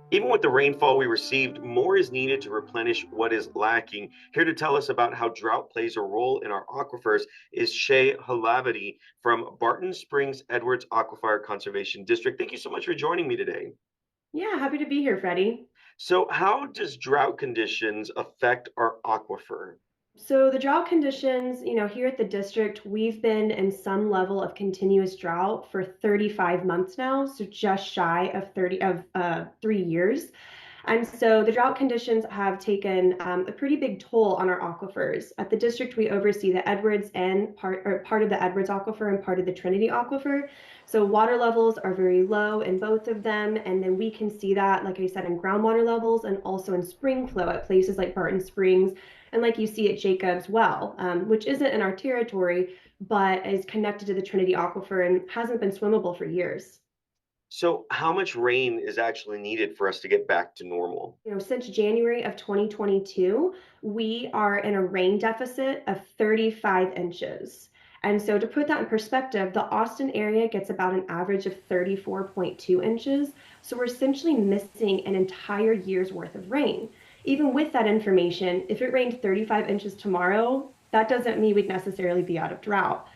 Even with the rainfall we received, more is needed to replenish what is lacking. Here to tell us about how drought plays a role in our aquifers is Shay Halavati from Barton Springs Edwards Aquifer Conservation District. Thank you so much for joining me today. Yeah, happy to be here, Freddie. So, how does drought conditions affect our aquifer? So the drought conditions, here at the district, we've been in some level of continuous drought for 35 months now, so just shy of 3 years. And so the drought conditions have taken a pretty big toll on our aquifers. At the district, we oversee the Edwards and part of the Edwards aquifer and part of the Trinity aquifer. So water levels are very low in both of them, and then we can see that, like I said, in groundwater levels and also in spring flow at places like Barton Springs, and like you see at Jacob's Well, which isn't in our territory, but is connected to the Trinity aquifer and hasn't been swimmable for years. So, how much rain is actually needed for us to get back to normal? Since January of 2022, we are in a rain deficit of 35 inches. And so, to put that in perspective, the Austin area gets about an average of 34.2 inches. So, we're essentially missing an entire year's worth of rain. Even with that information, if it rained 35 inches tomorrow, that doesn't mean we'd necessarily be out of drought.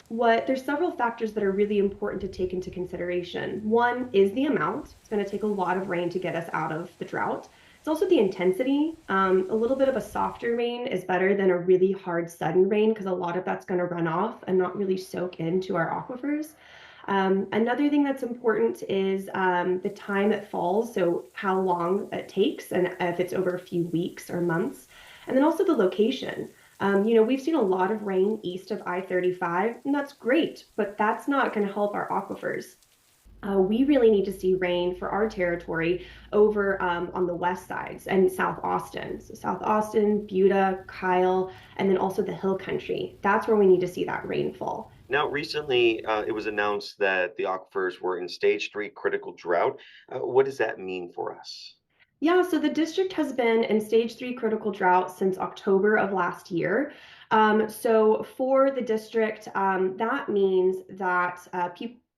There's several factors that are really important to take into consideration. One is the amount. It's going to take a lot of rain to get us out of the drought. It's also the intensity. A little bit of a softer rain is better than a really hard sudden rain because a lot of that's going to run off and not really soak into our aquifers. Another thing that's important is the time it falls, so how long it takes, and if it's over a few weeks or months. And then also the location. We've seen a lot of rain east of I-35, and that's great, but that's not going to help our aquifers. We really need to see rain for our territory over on the west sides and South Austin. So South Austin, Buda, Kyle, and then also the hill country. That's where we need to see that rainfall. Now, recently, it was announced that the aquifers were in stage three critical drought. What does that mean for us? Yeah, so the district has been in stage three critical drought since October of last year. So for the district, that means that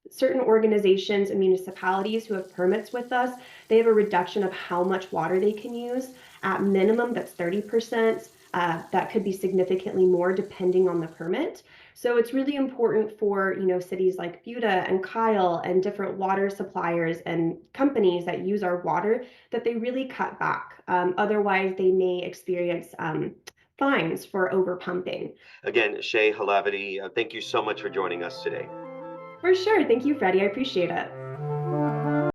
certain organizations and municipalities who have permits with us, they have a reduction of how much water they can use. At minimum, that's 30%. That could be significantly more depending on the permit. So it's really important for, cities like Buda and Kyle and different water suppliers and companies that use our water that they really cut back. Otherwise, they may experience fines for overpumping. Again, Shay Halavati, thank you so much for joining us today. For sure. Thank you, Freddie. I appreciate it.